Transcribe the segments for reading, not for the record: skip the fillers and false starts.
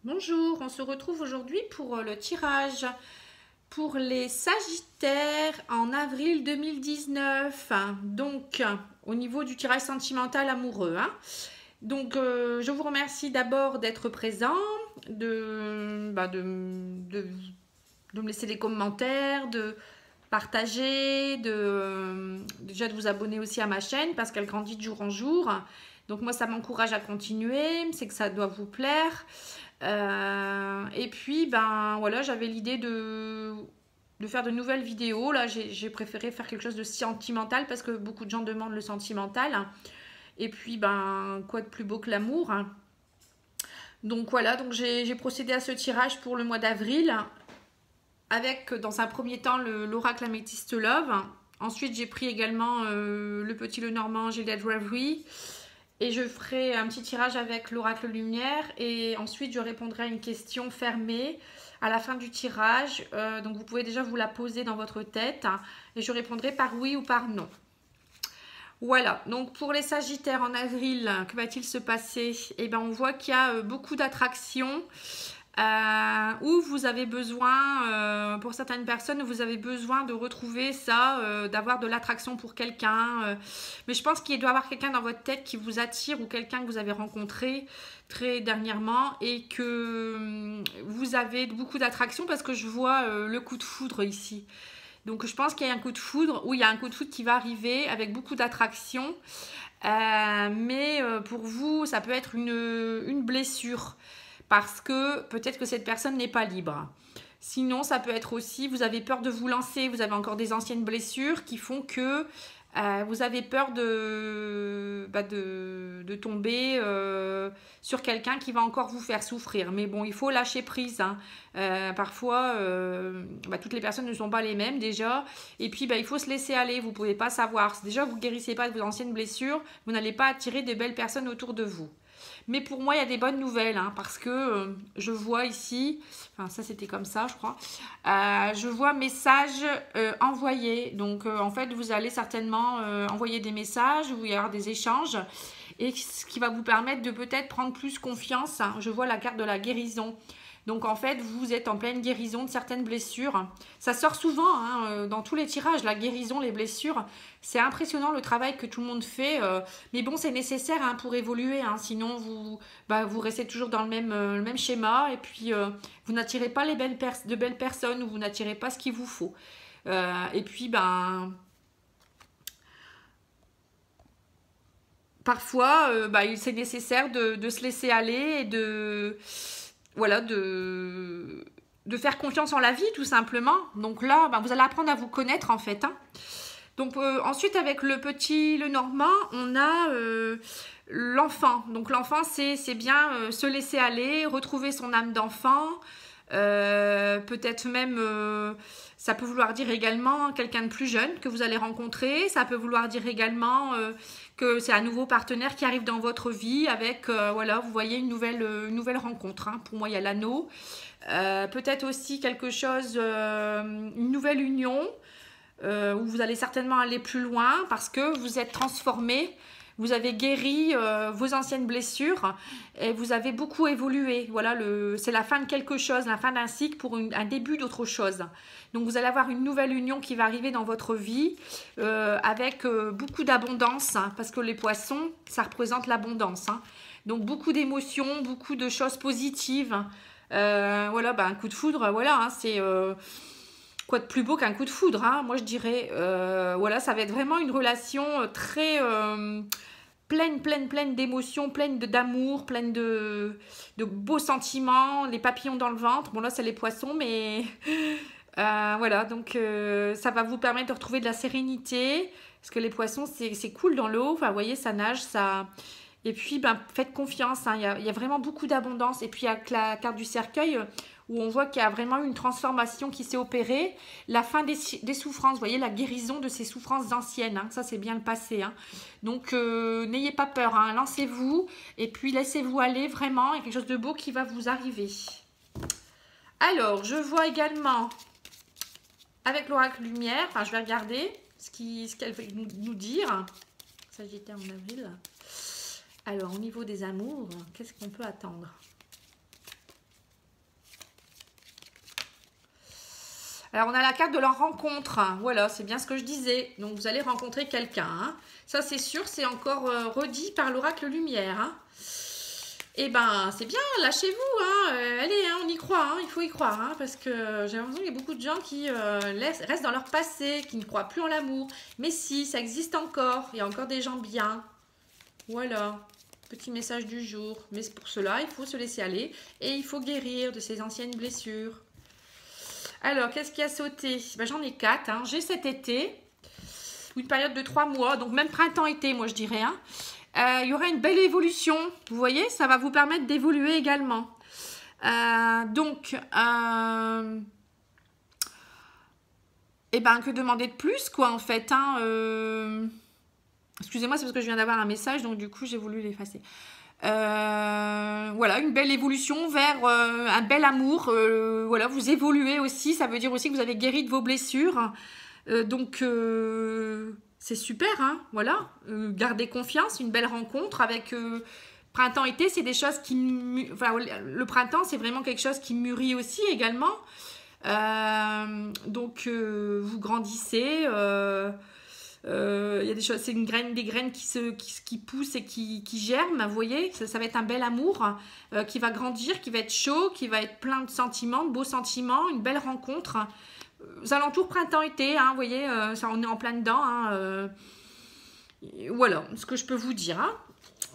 Bonjour, on se retrouve aujourd'hui pour le tirage pour les Sagittaires en avril 2019. Donc, au niveau du tirage sentimental amoureux. Donc, je vous remercie d'abord d'être présent, de me laisser des commentaires, de partager, déjà de vous abonner aussi à ma chaîne parce qu'elle grandit de jour en jour. Donc moi, ça m'encourage à continuer, c'est que ça doit vous plaire. Et puis, ben voilà, j'avais l'idée de faire de nouvelles vidéos. Là, j'ai préféré faire quelque chose de sentimental parce que beaucoup de gens demandent le sentimental. Et puis, ben, quoi de plus beau que l'amour. Donc voilà, donc j'ai procédé à ce tirage pour le mois d'avril avec, dans un premier temps, l'oracle Amethyst Love. Ensuite, j'ai pris également le petit Lenormand Juliette Reverie. Et je ferai un petit tirage avec l'oracle lumière. Et ensuite, je répondrai à une question fermée à la fin du tirage. Donc, vous pouvez déjà vous la poser dans votre tête. Et je répondrai par oui ou par non. Voilà, donc pour les Sagittaires en avril, que va-t-il se passer? Eh bien, on voit qu'il y a beaucoup d'attractions. Où vous avez besoin, pour certaines personnes, vous avez besoin de retrouver ça, d'avoir de l'attraction pour quelqu'un. Mais je pense qu'il doit y avoir quelqu'un dans votre tête qui vous attire ou quelqu'un que vous avez rencontré très dernièrement et que vous avez beaucoup d'attraction parce que je vois le coup de foudre ici. Donc je pense qu'il y a un coup de foudre, ou il y a un coup de foudre qui va arriver avec beaucoup d'attraction. Mais pour vous, ça peut être une blessure. Parce que peut-être que cette personne n'est pas libre. Sinon, ça peut être aussi, vous avez peur de vous lancer, vous avez encore des anciennes blessures qui font que vous avez peur de tomber sur quelqu'un qui va encore vous faire souffrir. Mais bon, il faut lâcher prise. Parfois, toutes les personnes ne sont pas les mêmes déjà. Et puis, il faut se laisser aller. Vous ne pouvez pas savoir. Si déjà, vous ne guérissez pas de vos anciennes blessures, vous n'allez pas attirer de belles personnes autour de vous. Mais pour moi, il y a des bonnes nouvelles, parce que je vois ici, enfin ça c'était comme ça je crois, je vois messages envoyés. Donc en fait, vous allez certainement envoyer des messages, il va y avoir des échanges, et ce qui va vous permettre de peut-être prendre plus confiance. Je vois la carte de la guérison. Donc en fait, vous êtes en pleine guérison de certaines blessures. Ça sort souvent dans tous les tirages, la guérison, les blessures. C'est impressionnant le travail que tout le monde fait. Mais bon, c'est nécessaire pour évoluer. Sinon, vous restez toujours dans le même schéma. Et puis, vous n'attirez pas de belles personnes ou vous n'attirez pas ce qu'il vous faut. Et puis, parfois, c'est nécessaire de se laisser aller et de faire confiance en la vie tout simplement. Donc là, vous allez apprendre à vous connaître en fait. Donc ensuite, avec le petit Lenormand, on a l'enfant. Donc l'enfant, c'est bien se laisser aller, retrouver son âme d'enfant. Peut-être même, ça peut vouloir dire également quelqu'un de plus jeune que vous allez rencontrer. Ça peut vouloir dire également que c'est un nouveau partenaire qui arrive dans votre vie avec, vous voyez, une nouvelle rencontre. Pour moi, il y a l'anneau. Peut-être aussi quelque chose, une nouvelle union, où vous allez certainement aller plus loin parce que vous êtes transformé. Vous avez guéri vos anciennes blessures et vous avez beaucoup évolué. Voilà, c'est la fin de quelque chose, la fin d'un cycle pour un début d'autre chose. Donc vous allez avoir une nouvelle union qui va arriver dans votre vie avec beaucoup d'abondance, parce que les poissons, ça représente l'abondance. Donc beaucoup d'émotions, beaucoup de choses positives. Un coup de foudre, c'est... quoi de plus beau qu'un coup de foudre, moi je dirais. Ça va être vraiment une relation très pleine d'émotions, pleine d'amour, pleine de beaux sentiments, les papillons dans le ventre. Bon là c'est les poissons, mais donc ça va vous permettre de retrouver de la sérénité, parce que les poissons c'est cool dans l'eau. Enfin vous voyez, ça nage, ça... Et puis, faites confiance, il y a vraiment beaucoup d'abondance. Et puis, avec la carte du cercueil, où on voit qu'il y a vraiment une transformation qui s'est opérée. La fin des souffrances, vous voyez, la guérison de ces souffrances anciennes. Ça, c'est bien le passé. Donc, n'ayez pas peur, lancez-vous. Et puis, laissez-vous aller, vraiment. Il y a quelque chose de beau qui va vous arriver. Alors, je vois également, avec l'oracle lumière, je vais regarder ce qu'elle veut nous dire. Sagittaire en avril. Alors, au niveau des amours, qu'est-ce qu'on peut attendre? Alors, on a la carte de la rencontre. Voilà, c'est bien ce que je disais. Donc, vous allez rencontrer quelqu'un. Hein. Ça, c'est sûr, c'est encore redit par l'oracle lumière. Hein. Eh ben, c'est bien, lâchez-vous. Hein. Allez, hein, on y croit. Hein. Il faut y croire. Hein, parce que j'ai l'impression qu'il y a beaucoup de gens qui restent dans leur passé, qui ne croient plus en l'amour. Mais si, ça existe encore. Il y a encore des gens bien. Voilà. Petit message du jour. Mais pour cela, il faut se laisser aller. Et il faut guérir de ses anciennes blessures. Alors, qu'est-ce qui a sauté? Ben, j'en ai 4. Hein. J'ai cet été, une période de 3 mois, donc même printemps-été, moi je dirais. Hein. Il y aura une belle évolution. Vous voyez, ça va vous permettre d'évoluer également. Eh ben, que demander de plus, quoi, en fait. Hein, excusez-moi, c'est parce que je viens d'avoir un message, donc du coup, j'ai voulu l'effacer. Voilà, une belle évolution vers un bel amour. Voilà, vous évoluez aussi. Ça veut dire aussi que vous avez guéri de vos blessures. Donc, c'est super. Hein, voilà, gardez confiance. Une belle rencontre avec printemps-été. C'est des choses qui... Enfin, le printemps, c'est vraiment quelque chose qui mûrit aussi également. Donc, vous grandissez. Il y a des choses, c'est des graines qui poussent et qui germent, vous voyez, ça va être un bel amour qui va grandir, qui va être chaud, qui va être plein de sentiments, de beaux sentiments, une belle rencontre. Aux alentours printemps-été, hein, vous voyez, ça, on est en plein dedans. Hein, voilà ce que je peux vous dire. Hein.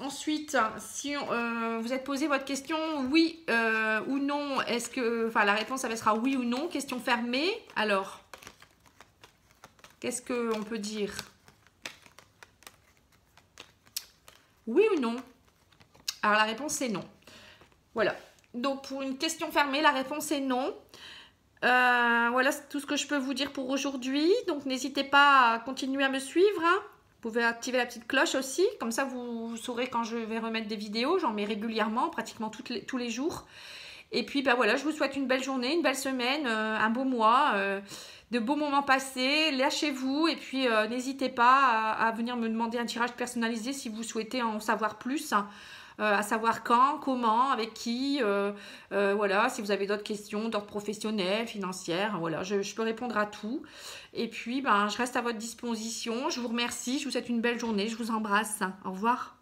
Ensuite, si vous êtes posé votre question, oui ou non, est-ce que, enfin la réponse ça sera oui ou non, question fermée. Alors, qu'est-ce qu'on peut dire? Oui ou non? Alors, la réponse est non. Voilà. Donc, pour une question fermée, la réponse est non. Voilà, c'est tout ce que je peux vous dire pour aujourd'hui. Donc, n'hésitez pas à continuer à me suivre. Hein. Vous pouvez activer la petite cloche aussi. Comme ça, vous saurez quand je vais remettre des vidéos. J'en mets régulièrement, pratiquement tous les jours. Et puis, ben voilà, je vous souhaite une belle journée, une belle semaine, un beau mois, de beaux moments passés. Lâchez-vous et puis n'hésitez pas à venir me demander un tirage personnalisé si vous souhaitez en savoir plus. À savoir quand, comment, avec qui, voilà, si vous avez d'autres questions d'ordre professionnel, financière, voilà, je peux répondre à tout. Et puis, ben, je reste à votre disposition. Je vous remercie, je vous souhaite une belle journée, je vous embrasse. Au revoir.